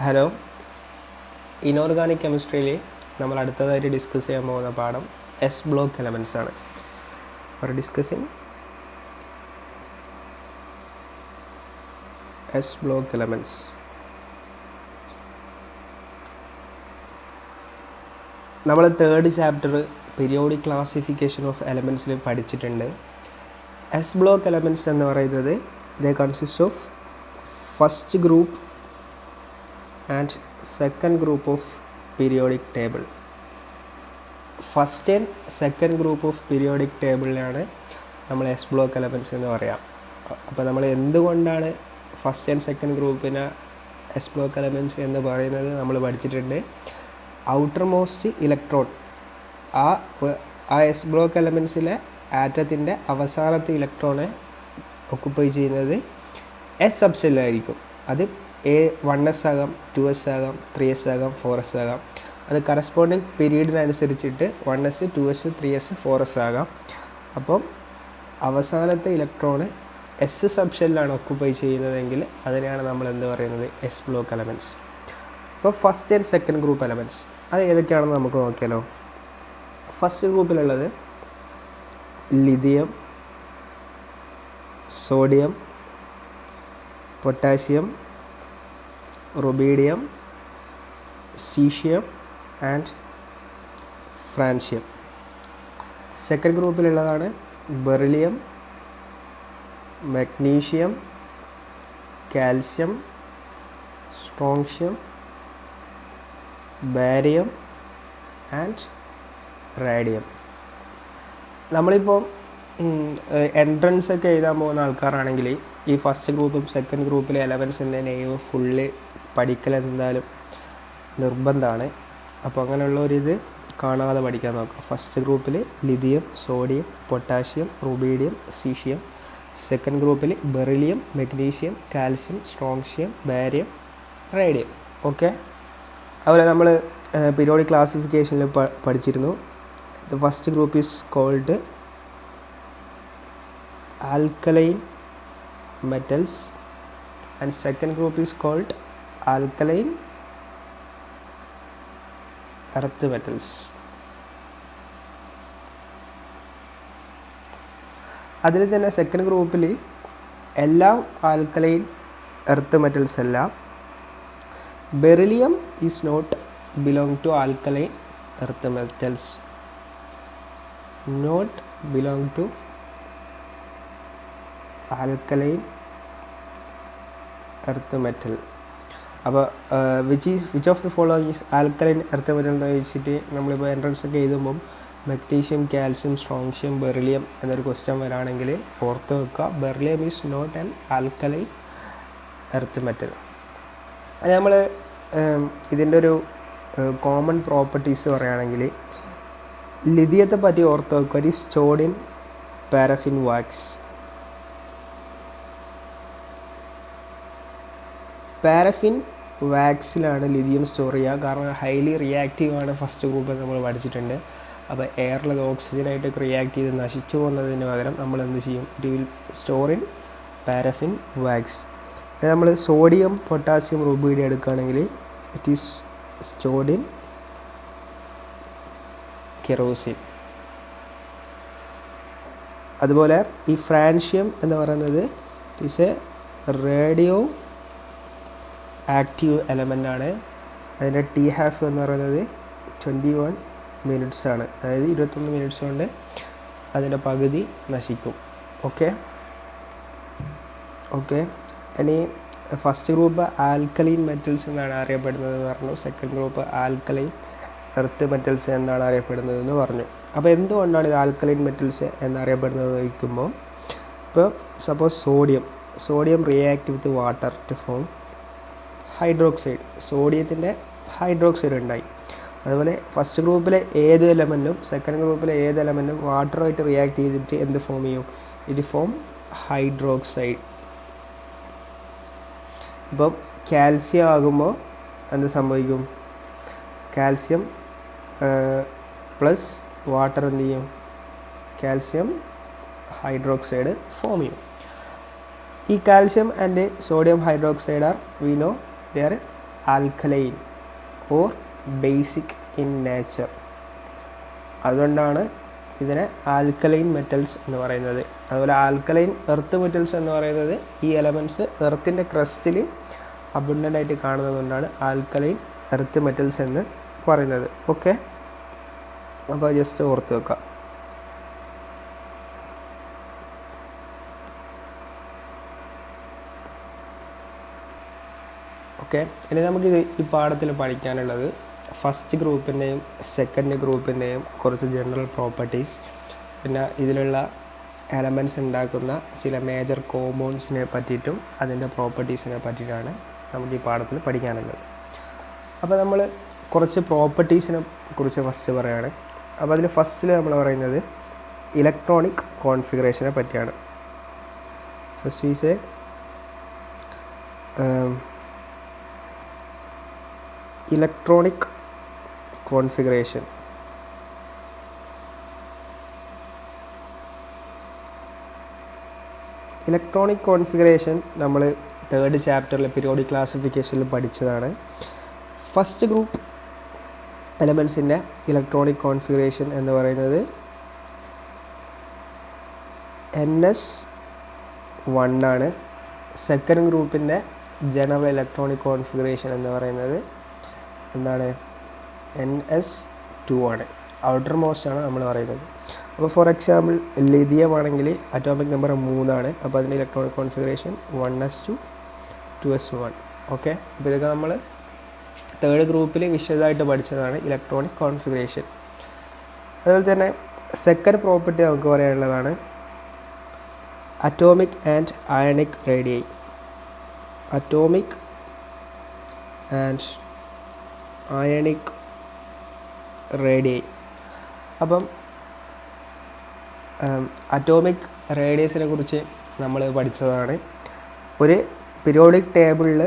Hello, inorganic കെമിസ്ട്രിയിൽ നമ്മൾ അടുത്തതായിട്ട് discuss ചെയ്യാൻ പോകുന്ന പാഠം എസ് ബ്ലോക്ക് എലമെൻറ്റ്സ് ആണ്. For discussing S block elements. നമ്മൾ third chapter periodic classification of എലമെൻറ്റ്സിൽ പഠിച്ചിട്ടുണ്ട്. എസ് ബ്ലോക്ക് എലമെൻറ്റ്സ് എന്ന് പറയുന്നത് they consist of first group and second group of periodic table. First and second group of periodic ടേബിളിലാണ് നമ്മൾ S block elements എന്ന് പറയാം. അപ്പോൾ നമ്മൾ എന്തുകൊണ്ടാണ് ഫസ്റ്റ് ആൻഡ് സെക്കൻഡ് ഗ്രൂപ്പിന് എസ് ബ്ലോക്ക് എലമെൻറ്റ്സ് എന്ന് പറയുന്നത് നമ്മൾ പഠിച്ചിട്ടുണ്ട്. ഔട്ടർ മോസ്റ്റ് ഇലക്ട്രോൺ ആ എസ് ബ്ലോക്ക് എലമെൻറ്റ്സിലെ ആറ്റത്തിൻ്റെ അവസാനത്തെ ഇലക്ട്രോണെ ഒക്കുപ്പൈ ചെയ്യുന്നത് എസ് സബ്ഷെല്ലായിരിക്കും. അത് A1s ആകാം, 2s ആകാം, 3s ആകാം, 4s ആകാം. അത് corresponding പീരീഡിനനുസരിച്ചിട്ട് 1s, 2s, 3s, 4s ആകാം. അപ്പം അവസാനത്തെ ഇലക്ട്രോണ് എസ് സബ്ഷെല്ലാണ് ഒക്കുപ്പൈ ചെയ്യുന്നതെങ്കിൽ അതിനെയാണ് നമ്മൾ എന്ത് പറയുന്നത്, എസ് ബ്ലോക്ക് എലമെൻറ്റ്സ്. അപ്പോൾ first and second group elements അത് ഏതൊക്കെയാണെന്ന് നമുക്ക് നോക്കിയാലോ. ഫസ്റ്റ് ഗ്രൂപ്പിലുള്ളത് lithium, sodium, potassium, rubidium, caesium and francium. Second ഗ്രൂപ്പിലുള്ളതാണ് beryllium, magnesium, calcium, strontium, barium and radium. നമ്മളിപ്പോൾ എൻട്രൻസ് ഒക്കെ എഴുതാൻ പോകുന്ന ആൾക്കാരാണെങ്കിൽ ഈ ഫസ്റ്റ് ഗ്രൂപ്പും സെക്കൻഡ് ഗ്രൂപ്പിലെ എലമെൻറ്റ്സിൻ്റെ നെയിം ഫുള്ള് പഠിക്കൽ എന്തായാലും നിർബന്ധമാണ്. അപ്പോൾ അങ്ങനെയുള്ളൊരിത് കാണാതെ പഠിക്കാൻ നോക്കുക. ഫസ്റ്റ് ഗ്രൂപ്പിൽ lithium, sodium, potassium, rubidium, caesium. Second ഗ്രൂപ്പിൽ beryllium, magnesium, calcium, strontium, barium, radium. Okay, അതുപോലെ നമ്മൾ പീരിയോഡിക് ക്ലാസിഫിക്കേഷനിൽ പഠിച്ചിരുന്നു. The first group is called alkaline metals and second group is called alkaline earth metals. അതിൽ തന്നെ സെക്കൻഡ് ഗ്രൂപ്പിൽ എല്ലാ ആൽക്കലൈൻ എർത്ത് മെറ്റൽസ് അല്ല. Beryllium is not belong to alkaline earth metals, not belong to alkaline earth metal. അപ്പോൾ which of the following is alkaline earth metal എന്ന് ചോദിച്ചിട്ട് നമ്മളിപ്പോൾ entrance ഒക്കെ എഴുതുമ്പം മഗ്നീഷ്യം, കാൽഷ്യം, സ്ട്രോങ്ഷ്യം, ബെറിലിയം എന്നൊരു ക്വസ്റ്റ്യൻ വരാണെങ്കിൽ ഓർത്ത് വെക്കുക, beryllium is not an alkaline earth metal. അത് നമ്മൾ ഇതിൻ്റെ ഒരു കോമൺ പ്രോപ്പർട്ടീസ് പറയുകയാണെങ്കിൽ ലിഥിയത്തെ പറ്റി ഓർത്ത് വെക്കുക, it is stored in paraffin wax. Paraffin വാക്സിലാണ് ലിഥിയം സ്റ്റോർ ചെയ്യുക. കാരണം ഹൈലി റിയാക്റ്റീവ് ആണ് ഫസ്റ്റ് ഗ്രൂപ്പ് നമ്മൾ പഠിച്ചിട്ടുണ്ട്. അപ്പോൾ എയറിലത് ഓക്സിജനായിട്ടൊക്കെ റിയാക്ട് ചെയ്ത് നശിച്ചു പോകുന്നതിന് പകരം നമ്മൾ എന്ത് ചെയ്യും, it will store in paraffin wax. നമ്മൾ സോഡിയം, പൊട്ടാസ്യം, റുബീഡിയം എടുക്കുകയാണെങ്കിൽ it is stored in kerosene. അതുപോലെ ഈ ഫ്രാൻഷ്യം എന്ന് പറയുന്നത് it is a radioactive element ആണ്. അതിൻ്റെ T₂ എന്ന് പറയുന്നത് 21 മിനിറ്റ്സ് ആണ്. അതായത് 21 മിനിറ്റ്സ് കൊണ്ട് അതിൻ്റെ പകുതി നശിക്കും. ഓക്കെ. ഇനി ഫസ്റ്റ് ഗ്രൂപ്പ് ആൽക്കലൈൻ മെറ്റൽസ് എന്നാണ് അറിയപ്പെടുന്നത് എന്ന് പറഞ്ഞു. Second group alkaline earth metals എന്നാണ് അറിയപ്പെടുന്നത് എന്ന് പറഞ്ഞു. അപ്പോൾ എന്തുകൊണ്ടാണ് ഇത് ആൽക്കലൈൻ മെറ്റൽസ് എന്നറിയപ്പെടുന്നത് ചോദിക്കുമ്പോൾ, ഇപ്പോൾ suppose sodium react with water to form hydroxide. സോഡിയത്തിൻ്റെ ഹൈഡ്രോക്സൈഡ് ഉണ്ടായി. അതുപോലെ ഫസ്റ്റ് ഗ്രൂപ്പിലെ ഏത് എലമെൻറ്റും സെക്കൻഡ് ഗ്രൂപ്പിലെ ഏത് എലമെൻറ്റും വാട്ടറുമായിട്ട് റിയാക്ട് ചെയ്തിട്ട് എന്ത് ഫോം ചെയ്യും, ഇറ്റ് ഫോം ഹൈഡ്രോക്സൈഡ്. ഇപ്പം കാൽസ്യം ആകുമ്പോൾ എന്ത് സംഭവിക്കും, കാൽസ്യം പ്ലസ് വാട്ടർ എന്ത് ചെയ്യും, കാൽസ്യം ഹൈഡ്രോക്സൈഡ് ഫോം ചെയ്യും. ഈ calcium and sodium hydroxide are, we know they are alkaline or basic in nature. അതുകൊണ്ടാണ് ഇതിനെ ആൽക്കലൈൻ മെറ്റൽസ് എന്ന് പറയുന്നത്. അതുപോലെ ആൽക്കലൈൻ എർത്ത് മെറ്റൽസ് എന്ന് പറയുന്നത് ഈ എലമെൻറ്റ്സ് എർത്തിൻ്റെ ക്രസ്റ്റിൽ അബുണ്ടൻ്റ് ആയിട്ട് കാണുന്നത് കൊണ്ടാണ് ആൽക്കലൈൻ എർത്ത് മെറ്റൽസ് എന്ന് പറയുന്നത്. ഓക്കെ, അപ്പോൾ ജസ്റ്റ് ഓർത്ത് വെക്കാം. ഓക്കെ, ഇനി നമുക്ക് ഈ പാഠത്തിൽ പഠിക്കാനുള്ളത് ഫസ്റ്റ് ഗ്രൂപ്പിൻ്റെയും സെക്കൻഡ് ഗ്രൂപ്പിൻ്റെയും കുറച്ച് ജനറൽ പ്രോപ്പർട്ടീസ്, പിന്നെ ഇതിലുള്ള എലമെൻറ്റ്സ് ഉണ്ടാക്കുന്ന ചില മേജർ കോമ്പൗണ്ട്സിനെ പറ്റിയിട്ടും അതിൻ്റെ പ്രോപ്പർട്ടീസിനെ പറ്റിയിട്ടാണ് നമുക്ക് ഈ പാഠത്തിൽ പഠിക്കാനുള്ളത്. അപ്പോൾ നമ്മൾ കുറച്ച് പ്രോപ്പർട്ടീസിനെ കുറിച്ച് ഫസ്റ്റ് പറയുകയാണ്. അപ്പോൾ അതിൽ ഫസ്റ്റിൽ നമ്മൾ പറയുന്നത് ഇലക്ട്രോണിക് കോൺഫിഗറേഷനെ പറ്റിയാണ്. First we say electronic configuration. Electronic configuration നമ്മൾ തേർഡ് ചാപ്റ്ററിൽ പീരിയോഡിക് ക്ലാസിഫിക്കേഷനിൽ പഠിച്ചതാണ്. ഫസ്റ്റ് ഗ്രൂപ്പ് എലമെൻസിൻ്റെ ഇലക്ട്രോണിക് കോൺഫിഗറേഷൻ എന്ന് പറയുന്നത് NS1 ആണ്. സെക്കൻഡ് ഗ്രൂപ്പിൻ്റെ ജനറൽ ഇലക്ട്രോണിക് കോൺഫിഗറേഷൻ എന്ന് പറയുന്നത് എന്താണ്? NS2 ആണ്. ഔട്ടർ മോസ്റ്റ് ആണ് നമ്മൾ പറയുന്നത്. അപ്പോൾ ഫോർ എക്സാമ്പിൾ ലിഥിയം ആണെങ്കിൽ അറ്റോമിക് നമ്പർ 3 ആണ്. അപ്പോൾ അതിൻ്റെ electronic configuration 1s2 2s1. Okay, അപ്പോൾ ഇതൊക്കെ നമ്മൾ തേർഡ് ഗ്രൂപ്പിൽ വിശദമായിട്ട് പഠിച്ചതാണ് ഇലക്ട്രോണിക് കോൺഫിഗറേഷൻ. അതുപോലെ തന്നെ സെക്കൻഡ് പ്രോപ്പർട്ടി നമുക്ക് പറയാനുള്ളതാണ് atomic and ionic radii. Atomic and ionic radii. അപ്പം അറ്റോമിക് റേഡിയസിനെ കുറിച്ച് നമ്മൾ പഠിച്ചതാണ്. ഒരു പീരിയോഡിക് ടേബിളിൽ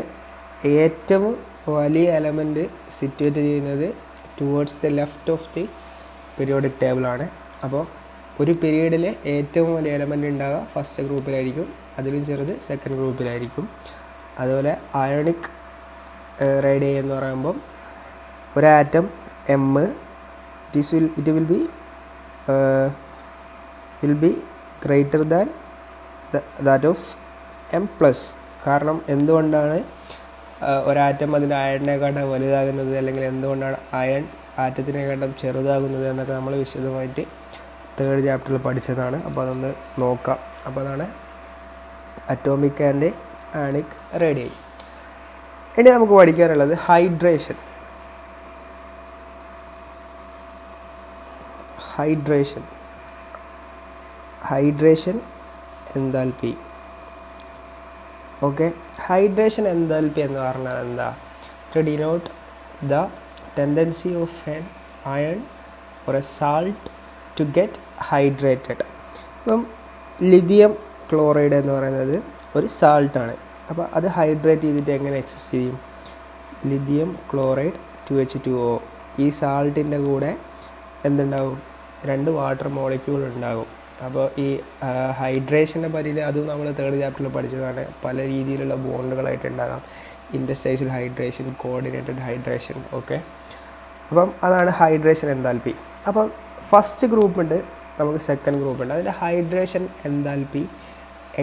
ഏറ്റവും വലിയ എലമെൻറ്റ് സിറ്റുവേറ്റ് ചെയ്യുന്നത് towards the left of the periodic ടേബിളാണ്. അപ്പോൾ ഒരു പീരീഡിൽ ഏറ്റവും വലിയ എലമെൻറ്റ് ഉണ്ടാകുക ഫസ്റ്റ് ഗ്രൂപ്പിലായിരിക്കും, അതിലും ചെറുത് സെക്കൻഡ് ഗ്രൂപ്പിലായിരിക്കും. അതുപോലെ അയോണിക് റേഡിയൈ എന്ന് പറയുമ്പം ഒരു atom M it will be greater than that of M+. കാരണം എന്തുകൊണ്ടാണ് ഒരാറ്റം അതിൻ്റെ അയണിനെക്കാട്ടും വലുതാകുന്നത്, അല്ലെങ്കിൽ എന്തുകൊണ്ടാണ് അയൺ ആറ്റത്തിനെക്കാട്ടും ചെറുതാകുന്നത് എന്നൊക്കെ നമ്മൾ വിശദമായിട്ട് തേർഡ് ചാപ്റ്ററിൽ പഠിച്ചതാണ്. അപ്പോൾ അതൊന്ന് നോക്കാം. അപ്പോൾ അതാണ് അറ്റോമിക് ആൻഡ് അയണിക് റേഡിയൈ. ഇനി നമുക്ക് പഠിക്കാനുള്ളത് hydration. Hydration enthalpy. Okay, hydration enthalpy എന്ന് പറഞ്ഞാൽ എന്താ? To denote the tendency of an ion or a salt to get hydrated. അപ്പം ലിഥിയം ക്ലോറൈഡ് എന്ന് പറയുന്നത് ഒരു സാൾട്ടാണ്. അപ്പോൾ അത് ഹൈഡ്രേറ്റ് ചെയ്തിട്ട് എങ്ങനെ എക്സിസ്റ്റ് ചെയ്യും? Lithium chloride 2H2O. ഈ സാൾട്ടിൻ്റെ കൂടെ എന്തുണ്ടാവും? 2 വാട്ടർ മോളിക്യൂൾ ഉണ്ടാകും. അപ്പോൾ ഈ ഹൈഡ്രേഷൻ്റെ പരിധി അതും നമ്മൾ തേർഡ് ചാപ്റ്ററിൽ പഠിച്ചതാണ്. പല രീതിയിലുള്ള ബോണ്ടുകളായിട്ട് ഉണ്ടാകാം. ഇൻറ്റർസ്റ്റൈഷ്യൽ ഹൈഡ്രേഷൻ, കോർഡിനേറ്റഡ് ഹൈഡ്രേഷൻ. ഓക്കെ, അപ്പം അതാണ് ഹൈഡ്രേഷൻ എൻതാൽപ്പി. അപ്പം ഫസ്റ്റ് ഗ്രൂപ്പുണ്ട്, നമുക്ക് സെക്കൻഡ് ഗ്രൂപ്പുണ്ട്. അതിൽ ഹൈഡ്രേഷൻ എൻതാൽപ്പി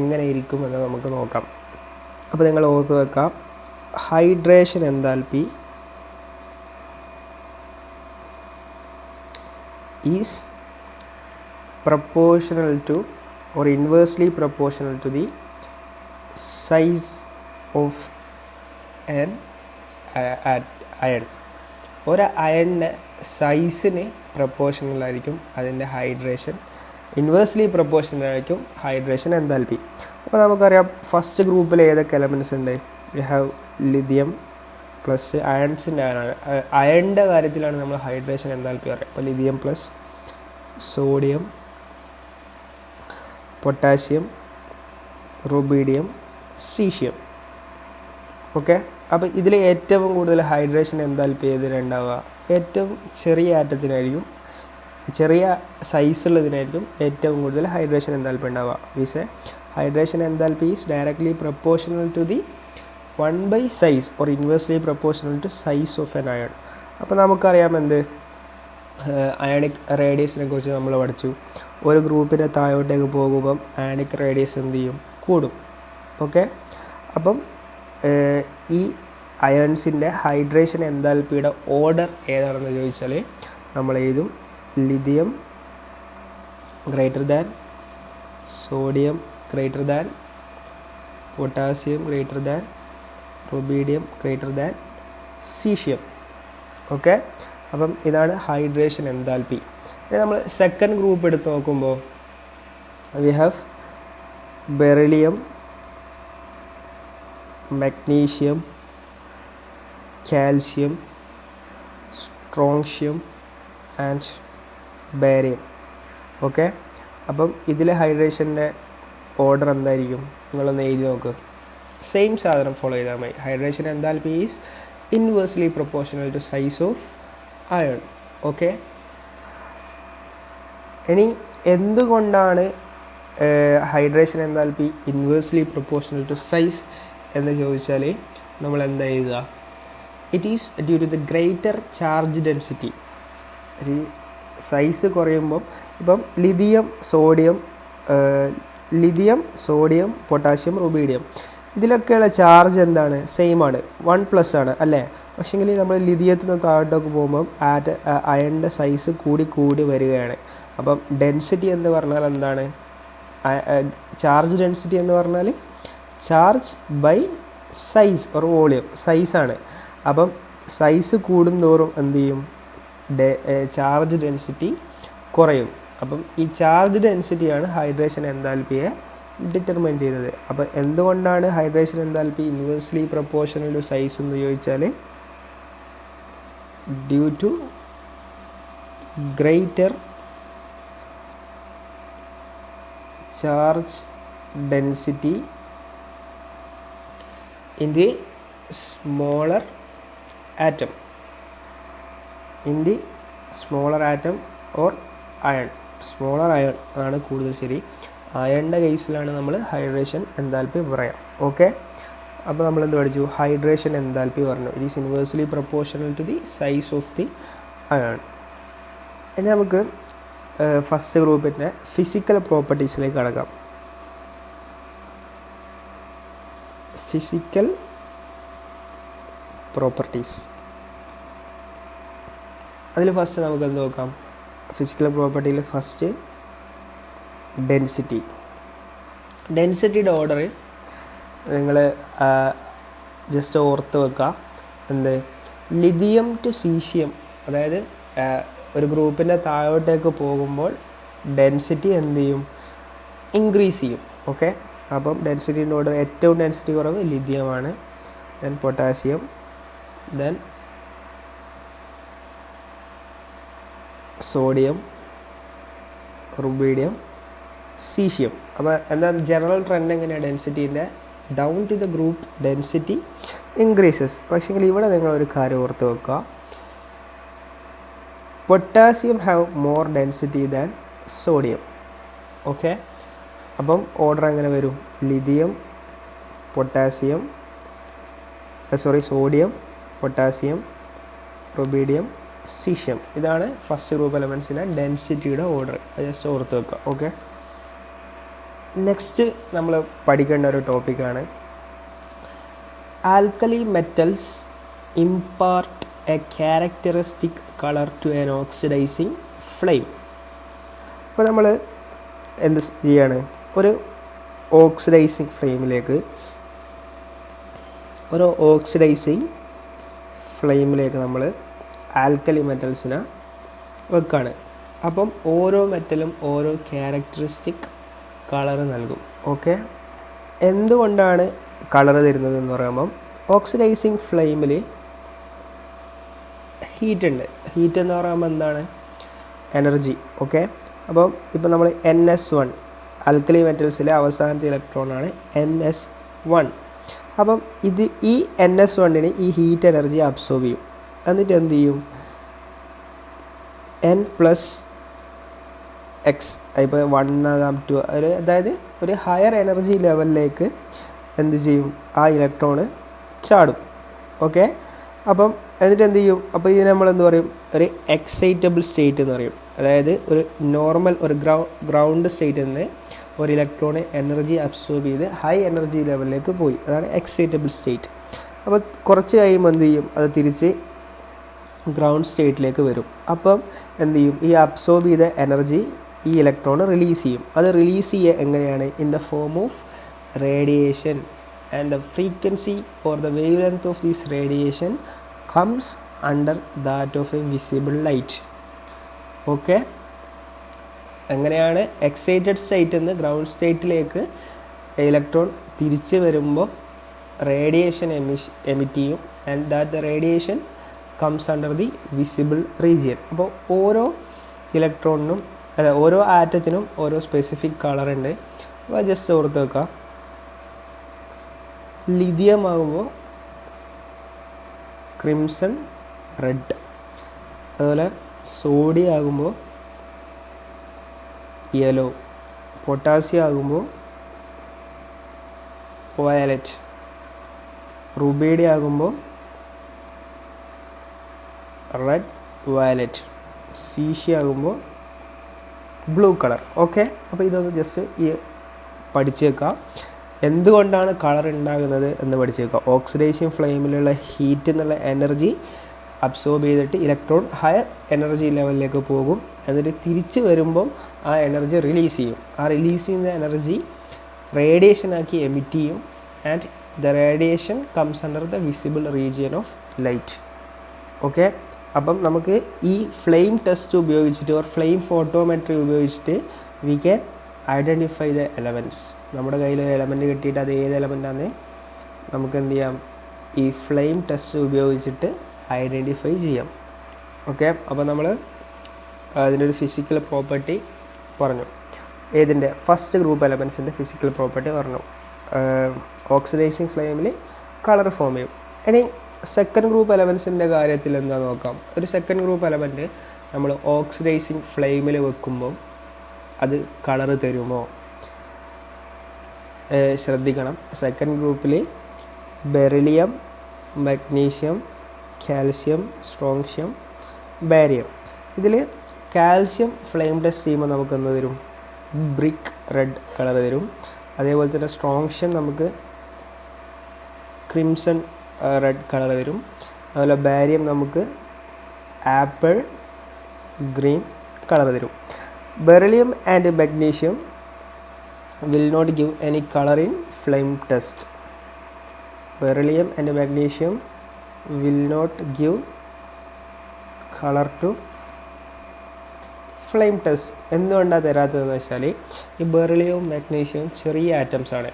എങ്ങനെ ഇരിക്കും എന്ന് നമുക്ക് നോക്കാം. അപ്പോൾ നിങ്ങൾ ഓർത്ത് വെക്കാം, hydration enthalpy is proportional to or inversely proportional to the size of an iron. ഒരു അയണിൻ്റെ സൈസിന് പ്രപ്പോർഷണൽ ആയിരിക്കും അതിൻ്റെ ഹൈഡ്രേഷൻ, ഇൻവേഴ്സ്ലി പ്രപ്പോർഷണൽ ആയിരിക്കും ഹൈഡ്രേഷൻ എൻതാൽപ്പി. അപ്പോൾ നമുക്കറിയാം ഫസ്റ്റ് ഗ്രൂപ്പിൽ ഏതൊക്കെ എലമെൻറ്റ്സ് ഉണ്ട്? വി ഹാവ് ലിഥിയം പ്ലസ് അയൺസിൻ്റെ അയണിൻ്റെ കാര്യത്തിലാണ് നമ്മൾ ഹൈഡ്രേഷൻ എൻതാൽപ്പി പറയുക. അപ്പോൾ lithium plus sodium, potassium, rubidium, caesium. Okay, അപ്പോൾ ഇതിൽ ഏറ്റവും കൂടുതൽ ഹൈഡ്രേഷൻ എൻതാൽപ്പി ഏതിനുണ്ടാവുക? ഏറ്റവും ചെറിയ ആറ്റത്തിനായിരിക്കും, ചെറിയ സൈസുള്ളതിനായിരിക്കും ഏറ്റവും കൂടുതൽ ഹൈഡ്രേഷൻ എൻതാൽപ്പി ഉണ്ടാവുക. Means hydration enthalpy is directly proportional to the 1 by size or inversely proportional to size of an ion. അപ്പോൾ നമുക്കറിയാം എന്ത് അയണിക് റേഡിയസിനെ കുറിച്ച് നമ്മൾ പഠിച്ചു. ഒരു ഗ്രൂപ്പിൻ്റെ താഴോട്ടേക്ക് പോകുമ്പം അയണിക് റേഡിയസ് എന്ത് ചെയ്യും, കൂടും. ഓക്കെ, അപ്പം ഈ അയൺസിൻ്റെ ഹൈഡ്രേഷൻ എൻതാൽപ്പിയുടെ ഓർഡർ ഏതാണെന്ന് ചോദിച്ചാൽ നമ്മൾ എഴുതും lithium greater than, sodium greater than, potassium greater than, rubidium greater than, caesium. Okay, അപ്പം ഇതാണ് ഹൈഡ്രേഷൻ എൻതാൽപ്പി. ഇനി നമ്മൾ സെക്കൻഡ് ഗ്രൂപ്പ് എടുത്ത് നോക്കുമ്പോൾ we have beryllium, magnesium, calcium, strontium and barium. Okay, അപ്പം ഇതിലെ ഹൈഡ്രേഷൻ്റെ ഓർഡർ എന്തായിരിക്കും നിങ്ങളൊന്ന് എഴുതി നോക്ക്. സെയിം സാധനം ഫോളോ ചെയ്താൽ മതി. Hydration enthalpy is inversely proportional to size of ion. Okay, ഇനി എന്തുകൊണ്ടാണ് hydration enthalpy inversely proportional to size എന്ന് ചോദിച്ചാൽ നമ്മൾ എന്താ എഴുതുക? It is due to the greater charge density. Size കുറയുമ്പം ഇപ്പം ലിഥിയം, സോഡിയം, പൊട്ടാഷ്യം, റുബീഡിയം ഇതിലൊക്കെയുള്ള ചാർജ് എന്താണ്? സെയിം ആണ്, 1+ ആണ് അല്ലേ? പക്ഷേങ്കിൽ നമ്മൾ ലിഥിയത്തിൽ നിന്ന് താഴോട്ടൊക്കെ പോകുമ്പം അയണിൻ്റെ സൈസ് കൂടി വരികയാണ്. അപ്പം ഡെൻസിറ്റി എന്ന് പറഞ്ഞാൽ എന്താണ്? ചാർജ് ഡെൻസിറ്റി എന്ന് പറഞ്ഞാൽ charge by size or volume, സൈസാണ്. അപ്പം സൈസ് കൂടുന്തോറും എന്ത് ചെയ്യും? ചാർജ് ഡെൻസിറ്റി കുറയും. അപ്പം ഈ ചാർജ് ഡെൻസിറ്റിയാണ് ഹൈഡ്രേഷൻ എൻതാൽപ്പിയെ ഡിറ്റർമൈൻ ചെയ്തത്. അപ്പോൾ എന്തുകൊണ്ടാണ് hydration enthalpy inversely proportional to size എന്ന് ചോദിച്ചാൽ due to greater charge density in the smaller atom or iron. Smaller ion ആണ് കൂടുതൽ ശരി. അയണിൻ്റെ കേസിലാണ് നമ്മൾ ഹൈഡ്രേഷൻ എൻതാൽപ്പി പറയാം. ഓക്കെ, അപ്പോൾ നമ്മൾ എന്ത് പഠിച്ചു? ഹൈഡ്രേഷൻ എൻതാൽപ്പി പറഞ്ഞു it is inversely proportional to the size of the ion. ഇനി നമുക്ക് ഫസ്റ്റ് ഗ്രൂപ്പിൻ്റെ ഫിസിക്കൽ പ്രോപ്പർട്ടീസിലേക്ക് കടക്കാം. ഫിസിക്കൽ പ്രോപ്പർട്ടീസ്, അതിൽ ഫസ്റ്റ് നമുക്ക് എന്ത് നോക്കാം? ഫിസിക്കൽ പ്രോപ്പർട്ടിയിൽ ഫസ്റ്റ് ഡെൻസിറ്റിയുടെ ഓർഡർ നിങ്ങൾ ജസ്റ്റ് ഓർത്ത് വെക്കുക. എന്ത്? ലിഥിയം ടു സീഷ്യം, അതായത് ഒരു ഗ്രൂപ്പിൻ്റെ താഴോട്ടേക്ക് പോകുമ്പോൾ ഡെൻസിറ്റി എന്ത് ചെയ്യും? ഇൻക്രീസ് ചെയ്യും. ഓക്കെ, അപ്പം ഡെൻസിറ്റിൻ്റെ ഓർഡർ ഏറ്റവും ഡെൻസിറ്റി കുറവ് ലിഥിയമാണ്, then potassium, then sodium, rubidium, caesium. അപ്പോൾ എന്താ ജനറൽ ട്രെൻഡ് എങ്ങനെയാണ്? ഡെൻസിറ്റീൻ്റെ down to the group density increases. പക്ഷേങ്കിൽ ഇവിടെ നിങ്ങളൊരു കാര്യം ഓർത്ത് വെക്കുക, potassium have more density than sodium. Okay, അപ്പം ഓർഡർ എങ്ങനെ വരും? Lithium, sodium, potassium, rubidium, caesium. ഇതാണ് ഫസ്റ്റ് ഗ്രൂപ്പ് എലമെൻസിൻ്റെ ഡെൻസിറ്റിയുടെ ഓർഡർ. അത് ജസ്റ്റ് ഓർത്ത് വെക്കുക. ഓക്കെ, നെക്സ്റ്റ് നമ്മൾ പഠിക്കേണ്ട ഒരു ടോപ്പിക്കാണ് alkali metals impart a characteristic colour to an oxidising flame. അപ്പോൾ നമ്മൾ എന്ത് ചെയ്യാണ്? ഒരു ഓക്സിഡൈസിങ് ഫ്ലെയിമിലേക്ക് നമ്മൾ ആൽക്കലി മെറ്റൽസിനെ വെക്കാണ്. അപ്പം ഓരോ മെറ്റലും ഓരോ ക്യാരക്ടറിസ്റ്റിക് കളർ നൽകും. ഓക്കെ, എന്തുകൊണ്ടാണ് കളർ തരുന്നതെന്ന് പറയുമ്പം ഓക്സിഡൈസിങ് ഫ്ലെയിമിൽ ഹീറ്റ് ഉണ്ട്. ഹീറ്റ് എന്ന് പറയുമ്പോൾ എന്താണ്? എനർജി. ഓക്കെ, അപ്പം ഇപ്പം നമ്മൾ NS1 ആൽക്കലി മെറ്റൽസിലെ അവസാനത്തെ ഇലക്ട്രോണാണ് NS1. അപ്പം ഈ NS1ന് ഈ ഹീറ്റ് എനർജി അബ്സോർബ് ചെയ്യും. എന്നിട്ട് എന്ത് ചെയ്യും? N+X, ഇപ്പോൾ 1 ആകാം 2, അതായത് ഒരു ഹയർ എനർജി ലെവലിലേക്ക് എന്ത് ചെയ്യും? ആ ഇലക്ട്രോണ് ചാടും. ഓക്കെ, അപ്പം എന്നിട്ട് എന്ത് ചെയ്യും? അപ്പോൾ ഇതിനെ നമ്മൾ എന്ത് പറയും? ഒരു എക്സൈറ്റബിൾ സ്റ്റേറ്റ് എന്ന് പറയും. അതായത് ഒരു നോർമൽ ഒരു ഗ്രൗണ്ട് സ്റ്റേറ്റിൽ നിന്ന് ഒരു ഇലക്ട്രോണ് എനർജി അബ്സോർബ് ചെയ്ത് ഹൈ എനർജി ലെവലിലേക്ക് പോയി. അതാണ് എക്സൈറ്റബിൾ സ്റ്റേറ്റ്. അപ്പോൾ കുറച്ച് കഴിയുമ്പോൾ എന്ത് ചെയ്യും? അത് തിരിച്ച് ഗ്രൗണ്ട് സ്റ്റേറ്റിലേക്ക് വരും. അപ്പം എന്ത് ചെയ്യും? ഈ അബ്സോർബ് ചെയ്ത എനർജി ഈ ഇലക്ട്രോൺ റിലീസ് ചെയ്യും. അത് റിലീസ് ചെയ്യുക എങ്ങനെയാണ്? In the form of radiation. And the frequency or the wave length of this radiation comes under that of A visible light. Okay, എങ്ങനെയാണ് എക്സൈറ്റഡ് സ്റ്റേറ്റിൽ നിന്ന് ഗ്രൗണ്ട് സ്റ്റേറ്റിലേക്ക് ഇലക്ട്രോൺ തിരിച്ച് വരുമ്പോൾ റേഡിയേഷൻ എമിറ്റ് ചെയ്യും. And that the radiation comes under the visible region. അപ്പോൾ ഓരോ ഇലക്ട്രോണിനും ഓരോ ആറ്റത്തിനും ഓരോ സ്പെസിഫിക് കളറുണ്ട്. അപ്പോൾ ജസ്റ്റ് ഓർത്ത് വെക്കുക. ലിഥിയം ആകുമ്പോൾ ക്രിംസൺ റെഡ്, അതുപോലെ സോഡിയം ആകുമ്പോൾ യെല്ലോ, പൊട്ടാസ്യം ആകുമ്പോൾ വയലറ്റ്, റുബീഡിയം ആകുമ്പോൾ റെഡ് വയലറ്റ്, സീഷ്യ ആകുമ്പോൾ ബ്ലൂ കളർ. ഓക്കെ, അപ്പോൾ ഇതൊന്ന് ജസ്റ്റ് ഈ പഠിച്ചേക്കാം. എന്തുകൊണ്ടാണ് കളർ ഉണ്ടാകുന്നത് എന്ന് പഠിച്ചേക്കാം. ഓക്സിഡേഷൻ ഫ്ലെയിമിലുള്ള ഹീറ്റ് എന്നുള്ള എനർജി അബ്സോർബ് ചെയ്തിട്ട് ഇലക്ട്രോൺ ഹയർ എനർജി ലെവലിലേക്ക് പോകും. എന്നിട്ട് തിരിച്ച് വരുമ്പം ആ എനർജി റിലീസ് ചെയ്യും. ആ റിലീസ് ചെയ്യുന്ന എനർജി റേഡിയേഷൻ ആക്കി എമിറ്റ് ചെയ്യും. And the radiation comes under the visible region of light. Okay, അപ്പം നമുക്ക് ഈ ഫ്ലെയിം ടെസ്റ്റ് ഉപയോഗിച്ചിട്ട് ഓർ ഫ്ലെയിം ഫോട്ടോമെട്രി ഉപയോഗിച്ചിട്ട് we can identify the elements. നമ്മുടെ കയ്യിൽ ഒരു എലമെൻറ്റ് കിട്ടിയിട്ട് അത് ഏത് എലമെൻറ്റാണെന്ന് നമുക്ക് എന്ത് ചെയ്യാം? ഈ ഫ്ലെയിം ടെസ്റ്റ് ഉപയോഗിച്ചിട്ട് ഐഡൻറ്റിഫൈ ചെയ്യാം. ഓക്കെ, അപ്പോൾ നമ്മൾ അതിനൊരു ഫിസിക്കൽ പ്രോപ്പർട്ടി പറഞ്ഞു. ഏതിൻ്റെ? ഫസ്റ്റ് ഗ്രൂപ്പ് എലമെൻസിൻ്റെ ഫിസിക്കൽ പ്രോപ്പർട്ടി പറഞ്ഞു. ഓക്സിഡൈസിങ് ഫ്ലെയിമിൽ കളർ ഫോം ചെയ്യും. ഇനി സെക്കൻഡ് ഗ്രൂപ്പ് എലമെൻസിൻ്റെ കാര്യത്തിൽ എന്താ നോക്കാം. ഒരു സെക്കൻഡ് ഗ്രൂപ്പ് എലമെൻറ്റ് നമ്മൾ ഓക്സിഡൈസിങ് ഫ്ലെയിമിൽ വെക്കുമ്പോൾ അത് കളർ തരുമോ? ശ്രദ്ധിക്കണം. സെക്കൻഡ് ഗ്രൂപ്പിൽ ബെറിലിയം, മഗ്നീഷ്യം, കാൽസ്യം, സ്ട്രോങ്ഷ്യം, ബാരിയം. ഇതിൽ കാൽസ്യം ഫ്ലെയിം ടെസ്റ്റ് ചെയ്യുമ്പോൾ നമുക്ക് എന്ത് തരും? ബ്രിക്ക് റെഡ് കളർ തരും. അതേപോലെ തന്നെ സ്ട്രോങ്ഷ്യം നമുക്ക് ക്രിംസൺ റെഡ് കളർ തരും. അതുപോലെ ബാരിയം നമുക്ക് ആപ്പിൾ ഗ്രീൻ കളർ തരും. Beryllium and magnesium will not give any color in flame test. Beryllium and magnesium will not give color to flame test. എന്തുകൊണ്ടാണ് തരാത്തതെന്ന് വെച്ചാൽ ഈ ബെറിലിയവും മാഗ്നീഷ്യവും ചെറിയ ആറ്റംസ് ആണ്.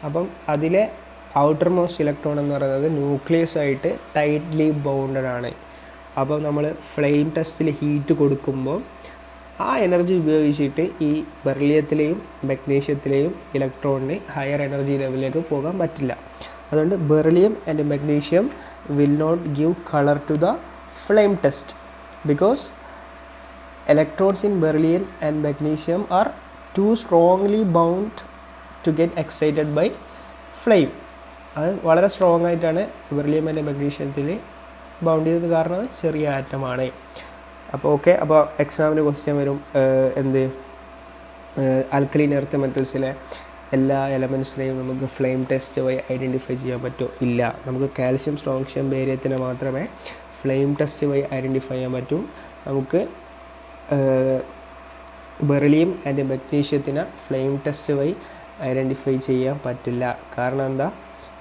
അപ്പം അതിലെ ഔട്ടർ മോസ്റ്റ് ഇലക്ട്രോൺ എന്ന് പറയുന്നത് ന്യൂക്ലിയസ് ആയിട്ട് ടൈറ്റ്ലി ബൗണ്ടഡ് ആണ്. അപ്പോൾ നമ്മൾ ഫ്ലെയിം ടെസ്റ്റിൽ ഹീറ്റ് കൊടുക്കുമ്പോൾ ആ എനർജി ഉപയോഗിച്ചിട്ട് ഈ ബെറിലിയത്തിലെയും മഗ്നീഷ്യത്തിലെയും ഇലക്ട്രോണിന് ഹയർ എനർജി ലെവലിലേക്ക് പോകാൻ പറ്റില്ല. അതുകൊണ്ട് beryllium and magnesium will not give colour to the flame test because electrons in beryllium and magnesium are too strongly bound to get excited by flame. അത് വളരെ സ്ട്രോങ് ആയിട്ടാണ് ബെറിലിയം ആൻഡ് മഗ്നീഷ്യത്തിൽ ബൗണ്ട് ചെയ്തത്, കാരണം അത് ചെറിയ ആറ്റമാണ്. അപ്പോൾ ഓക്കെ, അപ്പോൾ എക്സാമിന് ക്വസ്റ്റ്യൻ വരും എന്ത് ആൽക്കലൈൻ എർത്ത് മെറ്റൽസിലെ എല്ലാ എലമെൻറ്റ്സിനെയും നമുക്ക് ഫ്ലെയിം ടെസ്റ്റ് വഴി ഐഡൻറ്റിഫൈ ചെയ്യാൻ പറ്റുമോ? ഇല്ല. നമുക്ക് കാൽസ്യം, സ്ട്രോങ്ഷ്യം, ബേരിയത്തിനെ മാത്രമേ ഫ്ലെയിം ടെസ്റ്റ് വഴി ഐഡൻറ്റിഫൈ ചെയ്യാൻ പറ്റും. നമുക്ക് ബെറിലിയം ആൻഡ് മഗ്നീഷ്യത്തിന് ഫ്ലെയിം ടെസ്റ്റ് വഴി ഐഡൻറ്റിഫൈ ചെയ്യാൻ പറ്റില്ല. കാരണം എന്താ?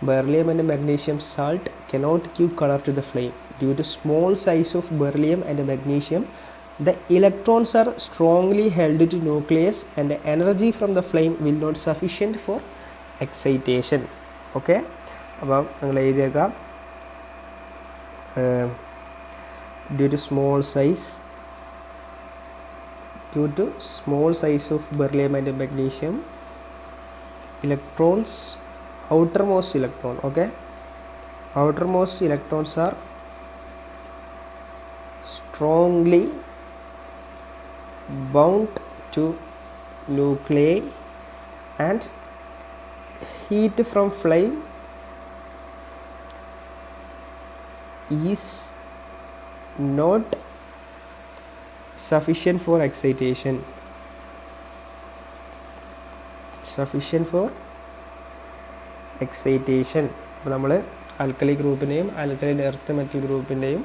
Beryllium and magnesium salt cannot give colour to the flame due to small size of beryllium and magnesium. The electrons are strongly held to nucleus and the energy from the flame will not sufficient for excitation. Okay, അപ്പോൾ നിങ്ങൾ എഴുതിയേക്കാം due to small size of beryllium and magnesium, electrons, outermost electron, okay, outermost electrons are strongly bound to nuclei and heat from flame is not sufficient for excitation. Sufficient for excitation. അപ്പോൾ നമ്മൾ alkali ഗ്രൂപ്പിൻ്റെയും alkali earth metal ഗ്രൂപ്പിൻ്റെയും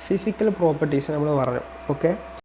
physical properties നമ്മൾ പറഞ്ഞു. Okay.